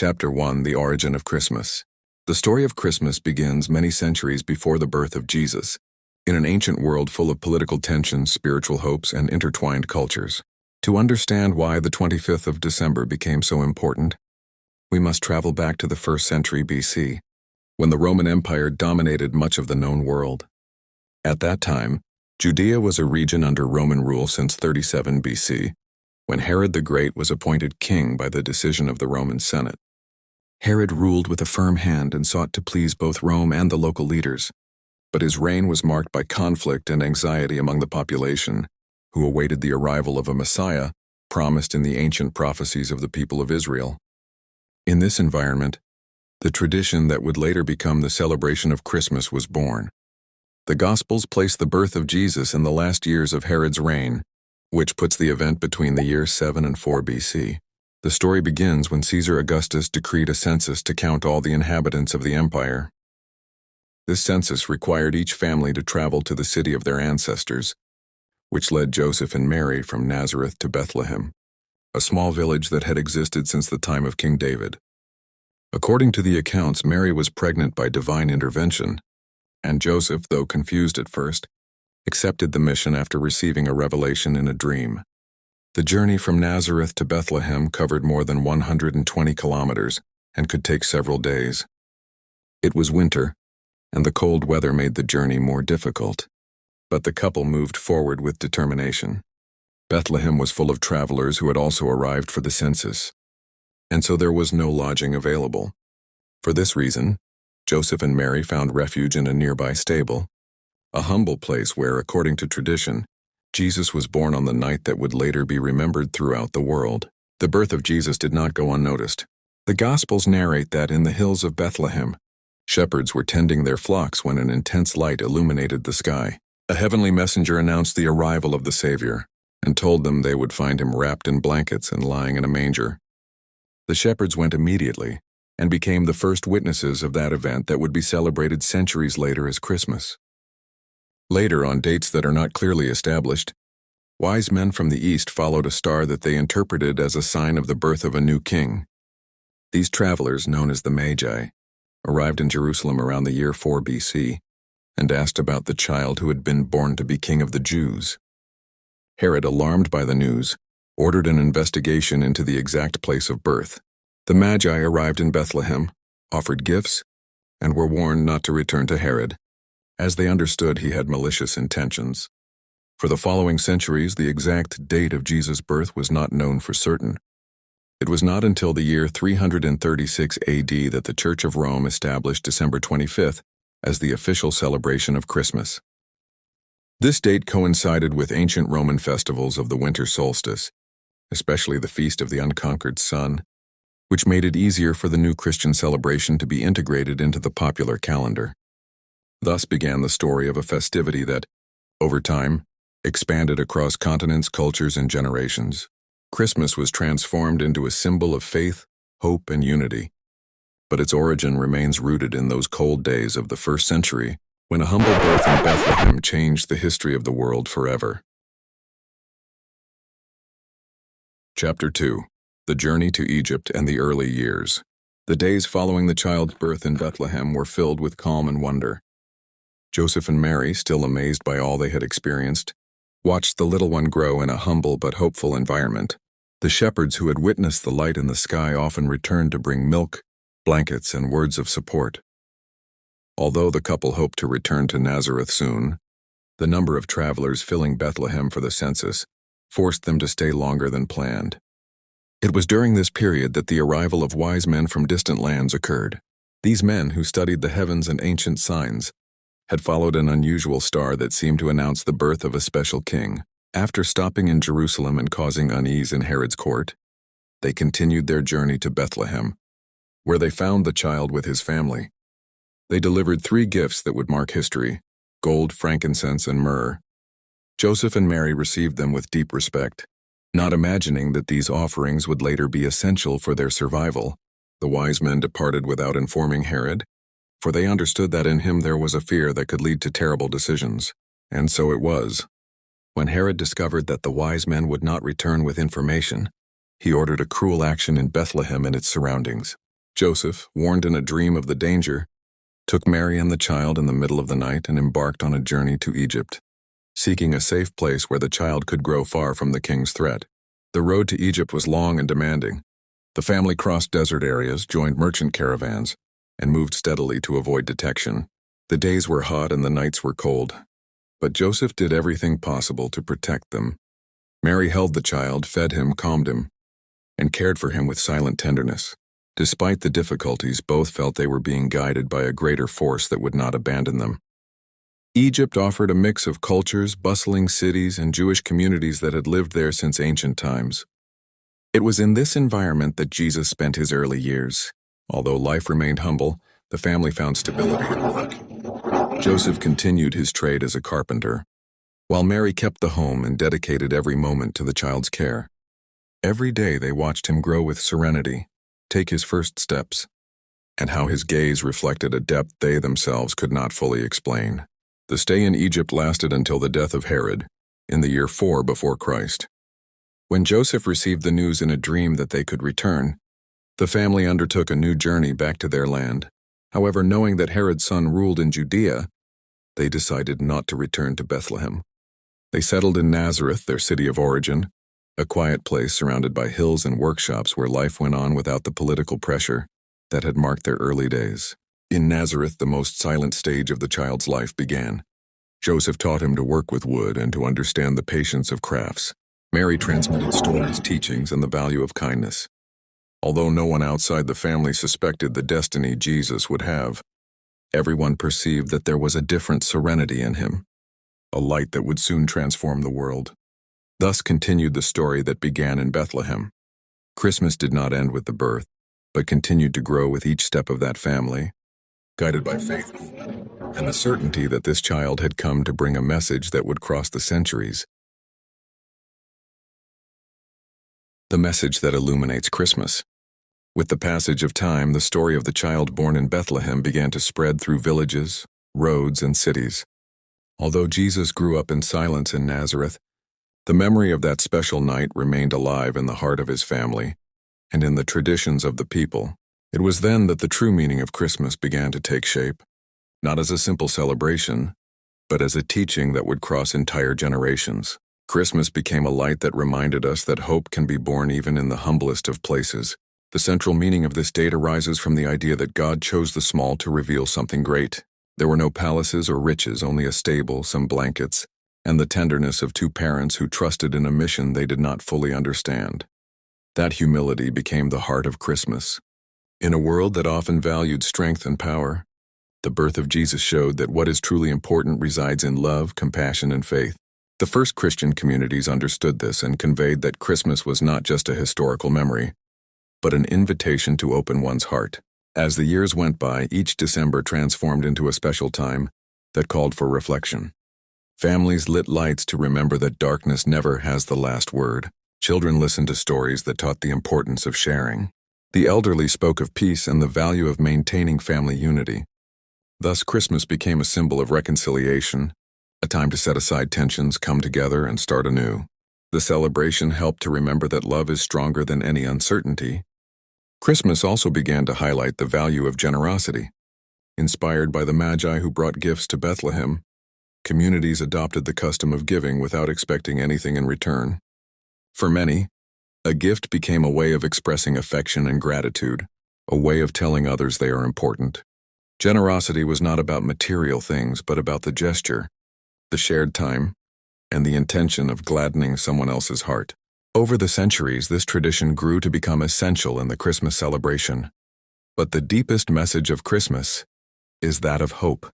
Chapter 1: The Origin of Christmas. The story of Christmas begins many centuries before the birth of Jesus, in an ancient world full of political tensions, spiritual hopes, and intertwined cultures. To understand why the 25th of December became so important, we must travel back to the 1st century BC, when the Roman Empire dominated much of the known world. At that time, Judea was a region under Roman rule since 37 BC, when Herod the Great was appointed king by the decision of the Roman Senate. Herod ruled with a firm hand and sought to please both Rome and the local leaders, but his reign was marked by conflict and anxiety among the population, who awaited the arrival of a Messiah promised in the ancient prophecies of the people of Israel. In this environment, the tradition that would later become the celebration of Christmas was born. The Gospels place the birth of Jesus in the last years of Herod's reign, which puts the event between the years 7 and 4 BC. The story begins when Caesar Augustus decreed a census to count all the inhabitants of the empire. This census required each family to travel to the city of their ancestors, which led Joseph and Mary from Nazareth to Bethlehem, a small village that had existed since the time of King David. According to the accounts, Mary was pregnant by divine intervention, and Joseph, though confused at first, accepted the mission after receiving a revelation in a dream. The journey from Nazareth to Bethlehem covered more than 120 kilometers and could take several days. It was winter, and the cold weather made the journey more difficult, but the couple moved forward with determination. Bethlehem was full of travelers who had also arrived for the census, and so there was no lodging available. For this reason, Joseph and Mary found refuge in a nearby stable, a humble place where, according to tradition, Jesus was born on the night that would later be remembered throughout the world. The birth of Jesus did not go unnoticed. The Gospels narrate that in the hills of Bethlehem, shepherds were tending their flocks when an intense light illuminated the sky. A heavenly messenger announced the arrival of the Savior and told them they would find him wrapped in blankets and lying in a manger. The shepherds went immediately and became the first witnesses of that event that would be celebrated centuries later as Christmas. Later, on dates that are not clearly established, wise men from the east followed a star that they interpreted as a sign of the birth of a new king. These travelers, known as the Magi, arrived in Jerusalem around the year 4 BC and asked about the child who had been born to be king of the Jews. Herod, alarmed by the news, ordered an investigation into the exact place of birth. The Magi arrived in Bethlehem, offered gifts, and were warned not to return to Herod, as they understood he had malicious intentions. For the following centuries, the exact date of Jesus' birth was not known for certain. It was not until the year 336 AD that the Church of Rome established December 25th as the official celebration of Christmas. This date coincided with ancient Roman festivals of the winter solstice, especially the Feast of the Unconquered Sun, which made it easier for the new Christian celebration to be integrated into the popular calendar. Thus began the story of a festivity that, over time, expanded across continents, cultures, and generations. Christmas was transformed into a symbol of faith, hope, and unity, but its origin remains rooted in those cold days of the 1st century, when a humble birth in Bethlehem changed the history of the world forever. Chapter 2: The Journey to Egypt and the Early Years. The days following the child's birth in Bethlehem were filled with calm and wonder. Joseph and Mary, still amazed by all they had experienced, watched the little one grow in a humble but hopeful environment. The shepherds who had witnessed the light in the sky often returned to bring milk, blankets, and words of support. Although the couple hoped to return to Nazareth soon, the number of travelers filling Bethlehem for the census forced them to stay longer than planned. It was during this period that the arrival of wise men from distant lands occurred. These men, who studied the heavens and ancient signs, had followed an unusual star that seemed to announce the birth of a special king. After stopping in Jerusalem and causing unease in Herod's court, they continued their journey to Bethlehem, where they found the child with his family. They delivered 3 gifts that would mark history: gold, frankincense, and myrrh. Joseph and Mary received them with deep respect, not imagining that these offerings would later be essential for their survival. The wise men departed without informing Herod, for they understood that in him there was a fear that could lead to terrible decisions. And so it was. When Herod discovered that the wise men would not return with information, he ordered a cruel action in Bethlehem and its surroundings. Joseph, warned in a dream of the danger, took Mary and the child in the middle of the night and embarked on a journey to Egypt, seeking a safe place where the child could grow far from the king's threat. The road to Egypt was long and demanding. The family crossed desert areas, joined merchant caravans, and moved steadily to avoid detection. The days were hot and the nights were cold, but Joseph did everything possible to protect them. Mary held the child, fed him, calmed him, and cared for him with silent tenderness. Despite the difficulties, both felt they were being guided by a greater force that would not abandon them. Egypt offered a mix of cultures, bustling cities, and Jewish communities that had lived there since ancient times. It was in this environment that Jesus spent his early years. Although life remained humble, the family found stability in work. Joseph continued his trade as a carpenter, while Mary kept the home and dedicated every moment to the child's care. Every day they watched him grow with serenity, take his first steps, and how his gaze reflected a depth they themselves could not fully explain. The stay in Egypt lasted until the death of Herod, in the year 4 before Christ. When Joseph received the news in a dream that they could return, the family undertook a new journey back to their land. However, knowing that Herod's son ruled in Judea, they decided not to return to Bethlehem. They settled in Nazareth, their city of origin, a quiet place surrounded by hills and workshops where life went on without the political pressure that had marked their early days. In Nazareth, the most silent stage of the child's life began. Joseph taught him to work with wood and to understand the patience of crafts. Mary transmitted stories, teachings, and the value of kindness. Although no one outside the family suspected the destiny Jesus would have, everyone perceived that there was a different serenity in him, a light that would soon transform the world. Thus continued the story that began in Bethlehem. Christmas did not end with the birth, but continued to grow with each step of that family, guided by faith and the certainty that this child had come to bring a message that would cross the centuries. The message that illuminates Christmas. With the passage of time, the story of the child born in Bethlehem began to spread through villages, roads, and cities. Although Jesus grew up in silence in Nazareth, the memory of that special night remained alive in the heart of his family and in the traditions of the people. It was then that the true meaning of Christmas began to take shape, not as a simple celebration, but as a teaching that would cross entire generations. Christmas became a light that reminded us that hope can be born even in the humblest of places. The central meaning of this date arises from the idea that God chose the small to reveal something great. There were no palaces or riches, only a stable, some blankets, and the tenderness of two parents who trusted in a mission they did not fully understand. That humility became the heart of Christmas. In a world that often valued strength and power, the birth of Jesus showed that what is truly important resides in love, compassion, and faith. The first Christian communities understood this and conveyed that Christmas was not just a historical memory, but an invitation to open one's heart. As the years went by, each December transformed into a special time that called for reflection. Families lit lights to remember that darkness never has the last word. Children listened to stories that taught the importance of sharing. The elderly spoke of peace and the value of maintaining family unity. Thus, Christmas became a symbol of reconciliation, a time to set aside tensions, come together, and start anew. The celebration helped to remember that love is stronger than any uncertainty. Christmas also began to highlight the value of generosity. Inspired by the Magi who brought gifts to Bethlehem, communities adopted the custom of giving without expecting anything in return. For many, a gift became a way of expressing affection and gratitude, a way of telling others they are important. Generosity was not about material things, but about the gesture, the shared time, and the intention of gladdening someone else's heart. Over the centuries, this tradition grew to become essential in the Christmas celebration. But the deepest message of Christmas is that of hope.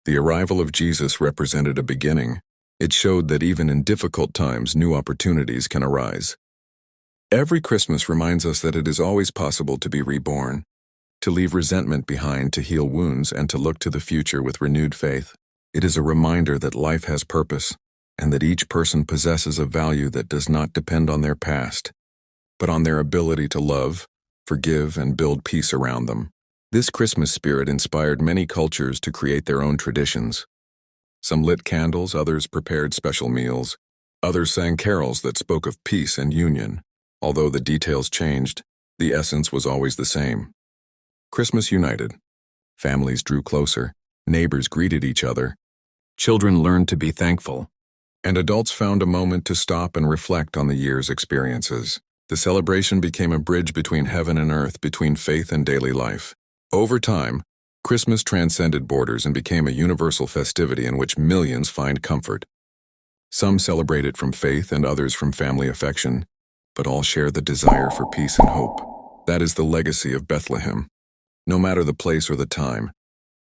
The arrival of Jesus represented a beginning. It showed that even in difficult times, new opportunities can arise. Every Christmas reminds us that it is always possible to be reborn, to leave resentment behind, to heal wounds, and to look to the future with renewed faith. It is a reminder that life has purpose, and that each person possesses a value that does not depend on their past, but on their ability to love, forgive, and build peace around them. This Christmas spirit inspired many cultures to create their own traditions. Some lit candles, others prepared special meals, others sang carols that spoke of peace and union. Although the details changed, the essence was always the same: Christmas united. Families drew closer, neighbors greeted each other, children learned to be thankful, and adults found a moment to stop and reflect on the year's experiences. The celebration became a bridge between heaven and earth, between faith and daily life. Over time, Christmas transcended borders and became a universal festivity in which millions find comfort. Some celebrate it from faith and others from family affection, but all share the desire for peace and hope. That is the legacy of Bethlehem. No matter the place or the time,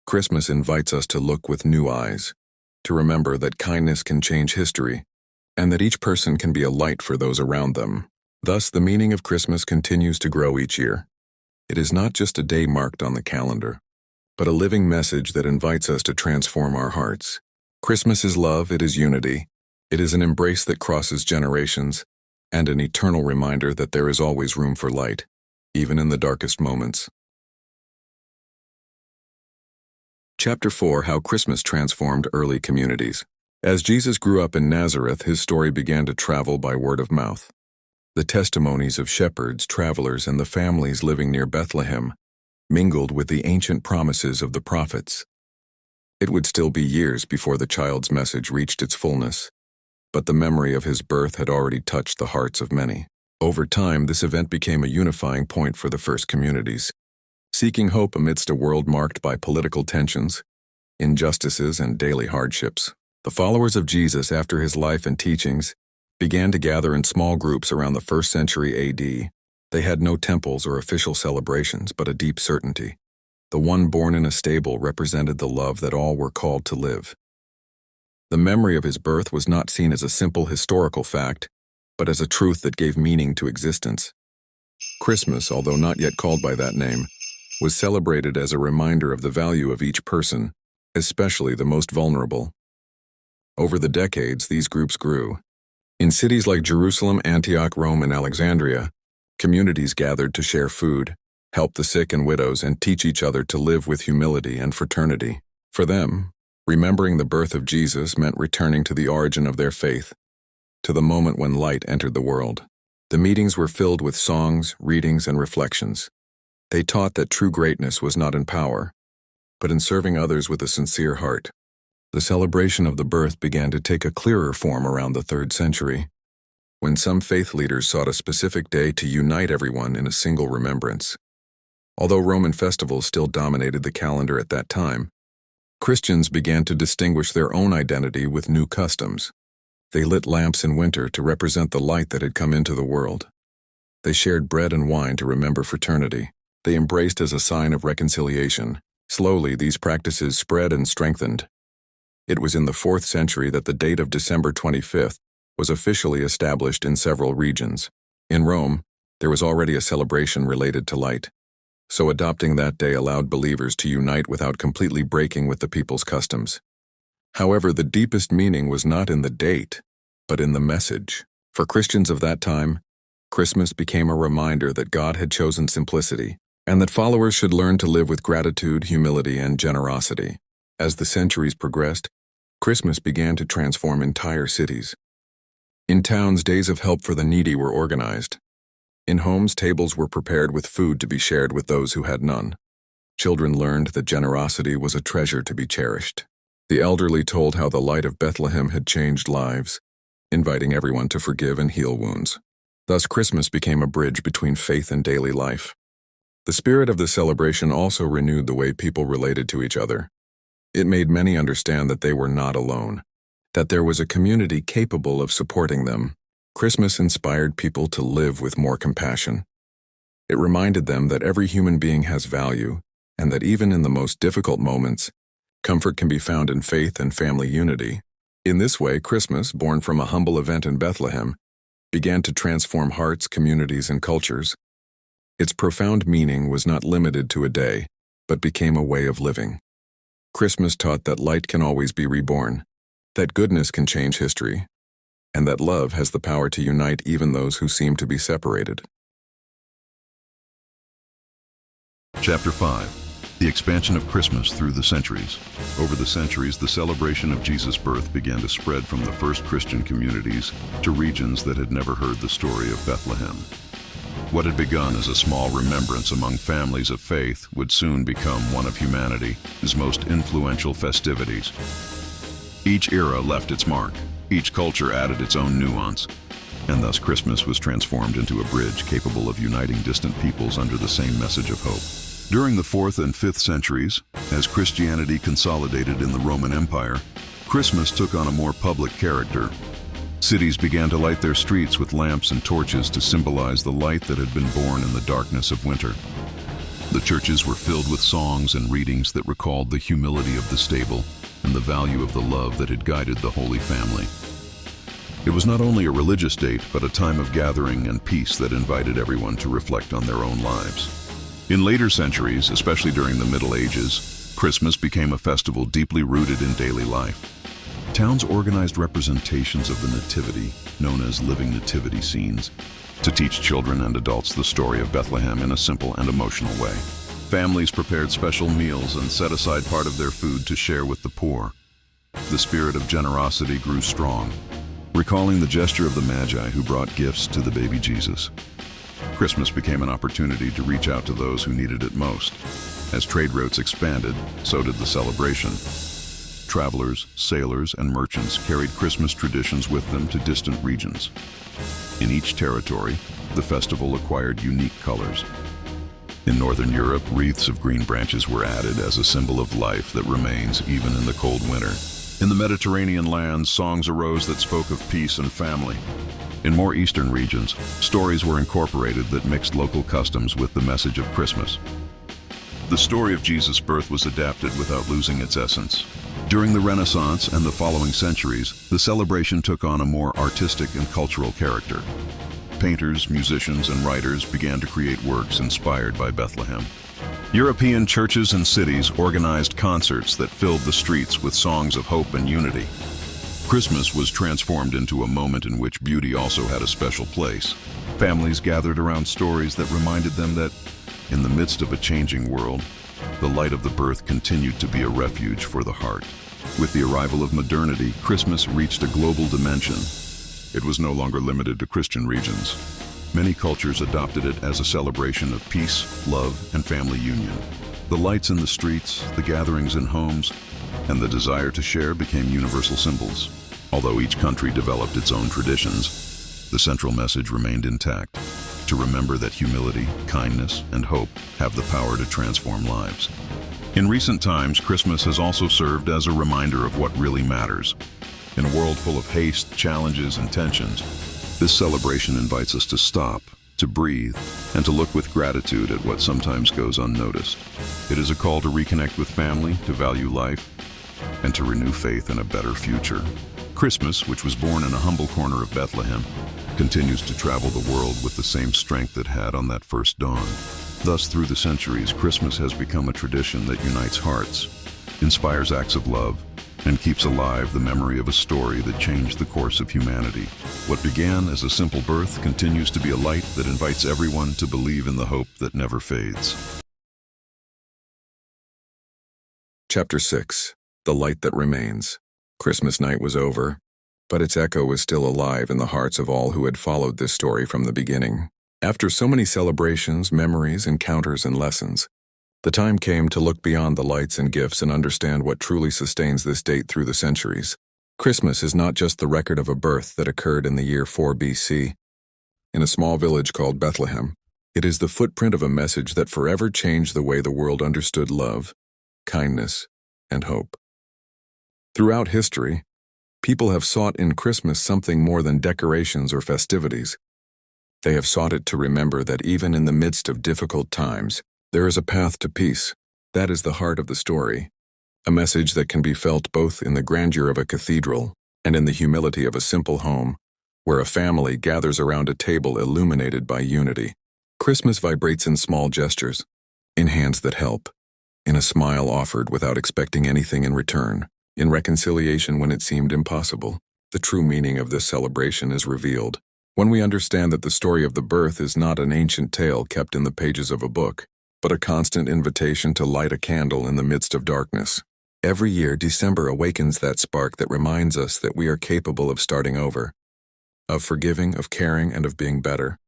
Christmas invites us to look with new eyes, to remember that kindness can change history, and that each person can be a light for those around them. Thus, the meaning of Christmas continues to grow each year. It is not just a day marked on the calendar, but a living message that invites us to transform our hearts. Christmas is love, it is unity, it is an embrace that crosses generations, and an eternal reminder that there is always room for light, even in the darkest moments. Chapter 4: How Christmas Transformed Early Communities. As Jesus grew up in Nazareth, his story began to travel by word of mouth. The testimonies of shepherds, travelers, and the families living near Bethlehem mingled with the ancient promises of the prophets. It would still be years before the child's message reached its fullness, but the memory of his birth had already touched the hearts of many. Over time, this event became a unifying point for the first communities. Seeking hope amidst a world marked by political tensions, injustices, and daily hardships, the followers of Jesus, after his life and teachings, began to gather in small groups around the 1st century AD. They had no temples or official celebrations, but a deep certainty. The one born in a stable represented the love that all were called to live. The memory of his birth was not seen as a simple historical fact, but as a truth that gave meaning to existence. Christmas, although not yet called by that name, was celebrated as a reminder of the value of each person, especially the most vulnerable. Over the decades, these groups grew. In cities like Jerusalem, Antioch, Rome, and Alexandria, communities gathered to share food, help the sick and widows, and teach each other to live with humility and fraternity. For them, remembering the birth of Jesus meant returning to the origin of their faith, to the moment when light entered the world. The meetings were filled with songs, readings, and reflections. They taught that true greatness was not in power, but in serving others with a sincere heart. The celebration of the birth began to take a clearer form around the 3rd century, when some faith leaders sought a specific day to unite everyone in a single remembrance. Although Roman festivals still dominated the calendar at that time, Christians began to distinguish their own identity with new customs. They lit lamps in winter to represent the light that had come into the world. They shared bread and wine to remember fraternity. They embraced as a sign of reconciliation. Slowly, these practices spread and strengthened. It was in the 4th century that the date of December 25th was officially established in several regions. In Rome, there was already a celebration related to light, so adopting that day allowed believers to unite without completely breaking with the people's customs. However, the deepest meaning was not in the date, but in the message. For Christians of that time, Christmas became a reminder that God had chosen simplicity, and that followers should learn to live with gratitude, humility, and generosity. As the centuries progressed, Christmas began to transform entire cities. In towns, days of help for the needy were organized. In homes, tables were prepared with food to be shared with those who had none. Children learned that generosity was a treasure to be cherished. The elderly told how the light of Bethlehem had changed lives, inviting everyone to forgive and heal wounds. Thus, Christmas became a bridge between faith and daily life. The spirit of the celebration also renewed the way people related to each other. It made many understand that they were not alone, that there was a community capable of supporting them. Christmas inspired people to live with more compassion. It reminded them that every human being has value, and that even in the most difficult moments, comfort can be found in faith and family unity. In this way, Christmas, born from a humble event in Bethlehem, began to transform hearts, communities, and cultures. Its profound meaning was not limited to a day, but became a way of living. Christmas taught that light can always be reborn, that goodness can change history, and that love has the power to unite even those who seem to be separated. Chapter 5: The expansion of Christmas through the centuries. Over the centuries, the celebration of Jesus' birth began to spread from the first Christian communities to regions that had never heard the story of Bethlehem. What had begun as a small remembrance among families of faith would soon become one of humanity's most influential festivities. Each era left its mark, each culture added its own nuance, and thus Christmas was transformed into a bridge capable of uniting distant peoples under the same message of hope. During the 4th and 5th centuries, as Christianity consolidated in the Roman Empire, Christmas took on a more public character. Cities began to light their streets with lamps and torches to symbolize the light that had been born in the darkness of winter. The churches were filled with songs and readings that recalled the humility of the stable and the value of the love that had guided the Holy Family. It was not only a religious date, but a time of gathering and peace that invited everyone to reflect on their own lives. In later centuries, especially during the Middle Ages, Christmas became a festival deeply rooted in daily life. Towns organized representations of the Nativity, known as living nativity scenes, to teach children and adults the story of Bethlehem in a simple and emotional way. Families prepared special meals and set aside part of their food to share with the poor. The spirit of generosity grew strong, recalling the gesture of the Magi who brought gifts to the baby Jesus. Christmas became an opportunity to reach out to those who needed it most. As trade routes expanded, so did the celebration. Travelers, sailors, and merchants carried Christmas traditions with them to distant regions. In each territory, the festival acquired unique colors. In Northern Europe, wreaths of green branches were added as a symbol of life that remains even in the cold winter. In the Mediterranean lands, songs arose that spoke of peace and family. In more eastern regions, stories were incorporated that mixed local customs with the message of Christmas. The story of Jesus' birth was adapted without losing its essence. During the Renaissance and the following centuries, the celebration took on a more artistic and cultural character. Painters, musicians, and writers began to create works inspired by Bethlehem. European churches and cities organized concerts that filled the streets with songs of hope and unity. Christmas was transformed into a moment in which beauty also had a special place. Families gathered around stories that reminded them that, in the midst of a changing world, the light of the birth continued to be a refuge for the heart. With the arrival of modernity, Christmas reached a global dimension. It was no longer limited to Christian regions. Many cultures adopted it as a celebration of peace, love, and family union. The lights in the streets, the gatherings in homes, and the desire to share became universal symbols. Although each country developed its own traditions, the central message remained intact: to remember that humility, kindness, and hope have the power to transform lives. In recent times, Christmas has also served as a reminder of what really matters. In a world full of haste, challenges, and tensions, this celebration invites us to stop, to breathe, and to look with gratitude at what sometimes goes unnoticed. It is a call to reconnect with family, to value life, and to renew faith in a better future. Christmas, which was born in a humble corner of Bethlehem, continues to travel the world with the same strength it had on that first dawn. Thus, through the centuries, Christmas has become a tradition that unites hearts, inspires acts of love, and keeps alive the memory of a story that changed the course of humanity. What began as a simple birth continues to be a light that invites everyone to believe in the hope that never fades. Chapter 6. The Light That Remains. Christmas night was over, but its echo was still alive in the hearts of all who had followed this story from the beginning. After so many celebrations, memories, encounters, and lessons, the time came to look beyond the lights and gifts and understand what truly sustains this date through the centuries. Christmas is not just the record of a birth that occurred in the year 4 BC. In a small village called Bethlehem, it is the footprint of a message that forever changed the way the world understood love, kindness, and hope. Throughout history, people have sought in Christmas something more than decorations or festivities. They have sought it to remember that even in the midst of difficult times, there is a path to peace. That is the heart of the story, a message that can be felt both in the grandeur of a cathedral and in the humility of a simple home, where a family gathers around a table illuminated by unity. Christmas vibrates in small gestures, in hands that help, in a smile offered without expecting anything in return, in reconciliation when it seemed impossible. The true meaning of this celebration is revealed when we understand that the story of the birth is not an ancient tale kept in the pages of a book, but a constant invitation to light a candle in the midst of darkness. Every year, December awakens that spark that reminds us that we are capable of starting over, of forgiving, of caring, and of being better.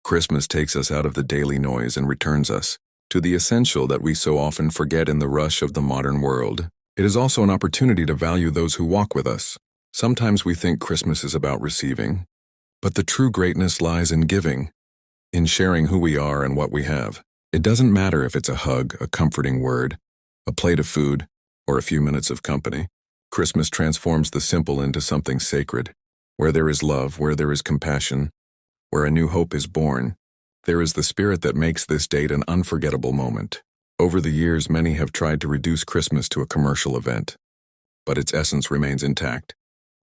Christmas takes us out of the daily noise and returns us to the essential that we so often forget in the rush of the modern world. It is also an opportunity to value those who walk with us. Sometimes we think Christmas is about receiving, but the true greatness lies in giving, in sharing who we are and what we have. It doesn't matter if it's a hug, a comforting word, a plate of food, or a few minutes of company. Christmas transforms the simple into something sacred. Where there is love, where there is compassion, where a new hope is born, there is the spirit that makes this date an unforgettable moment. Over the years, many have tried to reduce Christmas to a commercial event, but its essence remains intact,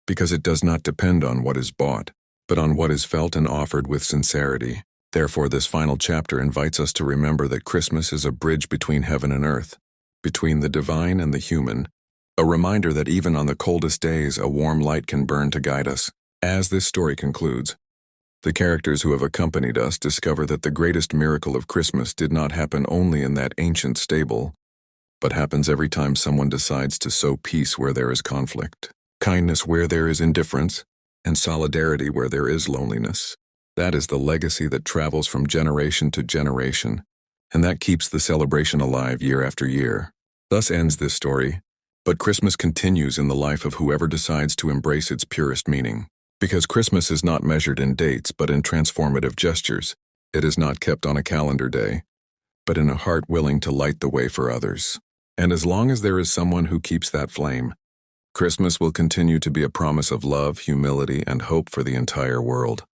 because it does not depend on what is bought, but on what is felt and offered with sincerity. Therefore, this final chapter invites us to remember that Christmas is a bridge between heaven and earth, between the divine and the human, a reminder that even on the coldest days, a warm light can burn to guide us. As this story concludes, the characters who have accompanied us discover that the greatest miracle of Christmas did not happen only in that ancient stable, but happens every time someone decides to sow peace where there is conflict, kindness where there is indifference, and solidarity where there is loneliness. That is the legacy that travels from generation to generation, and that keeps the celebration alive year after year. Thus ends this story, but Christmas continues in the life of whoever decides to embrace its purest meaning. Because Christmas is not measured in dates but in transformative gestures. It is not kept on a calendar day, but in a heart willing to light the way for others. And as long as there is someone who keeps that flame, Christmas will continue to be a promise of love, humility, and hope for the entire world.